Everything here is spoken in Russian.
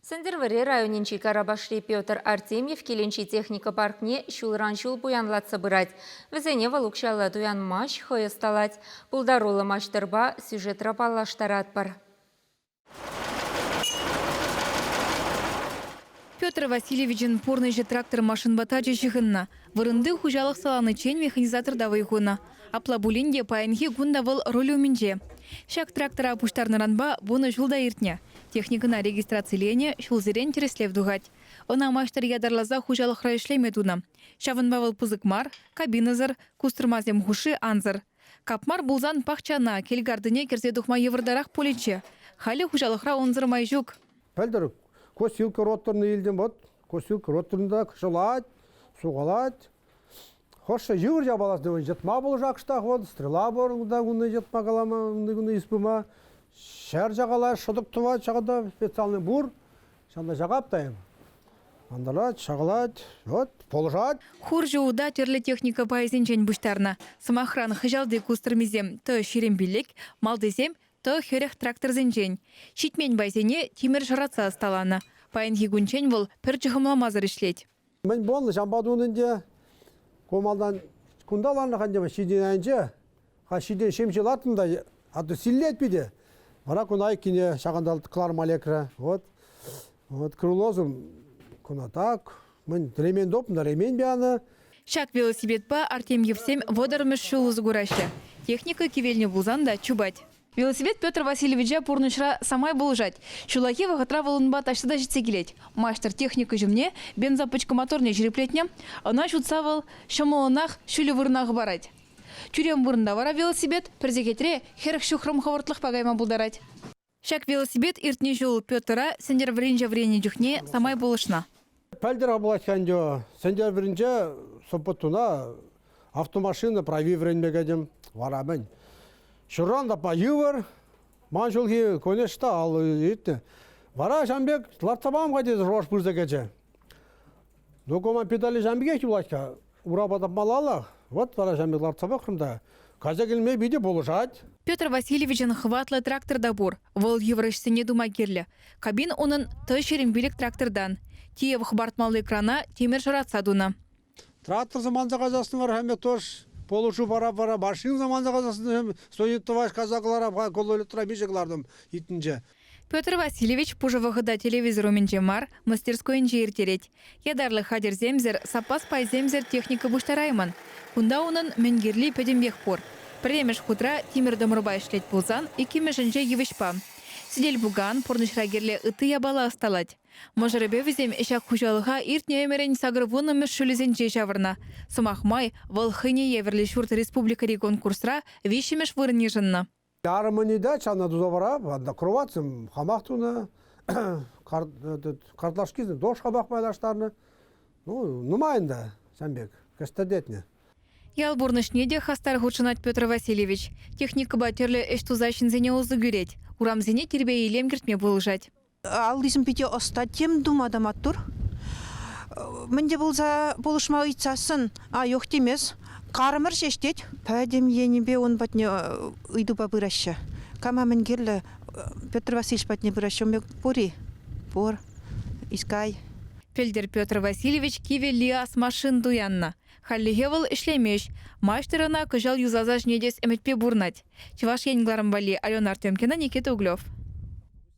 Сендерваре районинчи Карабашли Петр Артемьев келенчи техника паркне шулран-шул буянлатса бырать. Везене валукшала дуян маш хоесталать. Пулдарулы маштырба сюжет рапаллаштарат бар. Петр Васильевичен порныжы трактор машин батачы жығынна. Вырынды хужалық саланы чен механизатор давай гуна. Аплабулинде паянхи гундавыл ролю минже. Шак трактора пуштарныранба буны жулда иртне. Техникына регистрациялене шулзерен тереслев дугать. Она маштар ядарлаза хужалық райышлеме дуна. Шавынбавыл пузыкмар, кабиназыр, кустырмазем хуши анзыр. Капмар булзан пахчана, келгардыне керзе духма еврдарах поличе. Халі хужалықра онзырмай жүк. Пәлдір косилка ротторны елден бот. Косилка ротторында кышылать, суғалать. Хоша жүр жабаласы жетма бұл жақшта қод, стрела борында күнді жетма қалама, күнді испыма. Шәр жағалар шыдық тұва жағада специальный бур, шанда жағаптайым. Андалать, шағалать, вот, полжать. Хур жууда терлі техника пайызенчен бұштарна. Самахран хыжалды кустырмезем то шерембелек, малдызем то херех трактор зенчен. Шитмен байзене тимер жаратса асталана. Пайынхи гүнчен бұл пір жығымламазыр ішлет. Мен болны жамбадуынынде комалдан күндаларны қандема шиден әнже, қа шиден шемшел атында, аты силлет биде. Мара күнай кине шағандалды қыларым алекра. Вот крылозым күна так. Мен ремень допында ремень бияны. Шак велосипед ба Артемьевсем водормыш шулузы гурашы. Техника кивельне булзанда чубать. Велосипед Петр Васильевича пурнышра самай болжать. Шулаки вахатра волынба ташты житсе келет. Маштер техника жемне, бензопочка моторне жиреплетне, она шутсавал шамолынах шулі вырнағы барать. Чурем вырында вара велосипед, перзекетре херх шухрым хавартлық пагайма булдарать. Шак велосипед иртне жул Петра сендер вренже врене дюхне самай болышна. Пәлдер абылачқан жо, сендер бірінже сопытуна автомашина прави вренмегедем варамен. Шуранда па ювар, манжулги конешта ал итне. Вара жамбек лартабам гадез рош бурза гече. Докома педали жамбеге килачка. Урабада малала. Вот вара жамбек лартабахрымда. Каза келмей биде болушать. Петр Васильевичен хватлы трактор дабур. Вол еврышсене дума керлі. Кабин онын той шерембелек трактордан. Тиев хбартмалы экрана темір жаратса дуна. Трактор заманза казасын var hem toş poluşu para başın zamanda казасын стоит казаклара кололы трабижеклардым итинже. Петр Васильевич пужавыгыда телевизор мар мастерской инжиртереть. Ядарлы хадер земзер сапас пай земзер техника буштарайман. Кунда унын менгерли педембех пор. Премеш хутра тимир домрубай шлет пулзан и кимешенже евишпа. Сидель буган порнышрагерле ыты ябала осталать. Можаребе визем эшак хужалыға иртне эмерен сагрывуны мешшулезен жешавырна. Сумахмай волхыне еверли шурт республика конкурсра вишемеш вырнижынна. Ярымынида чана дузавара, кроватсым хамақтуна, картлашкизм, дош хамақ байлаштарны. Ну, нумайында, Самбек, кастадетне. Ял бурнышнеде хастар хучынат Петр Васильевич. Техника батерлі эштузашын зене озы гюреть. Урамзене тербе елем кертме болжать. Алдысым пите остатем думадам аттур. Менде болса болышма ұйтсасын, yok демес. Қарымыр шештет. Пәдем енебе он батне ұйду ба бұрашы. Кама мен керлі Петр Васильевич батне бұрашы. Мек пори. Пор. Искай. Пельдер Петр Васильевич киве лиас машин дуянна. Халлигевал ишлемеш. Маштерына кыжал юзазаж недес эметпе бурнать. Чеваш енгларым бали Алена Артемкина, Никита Углев.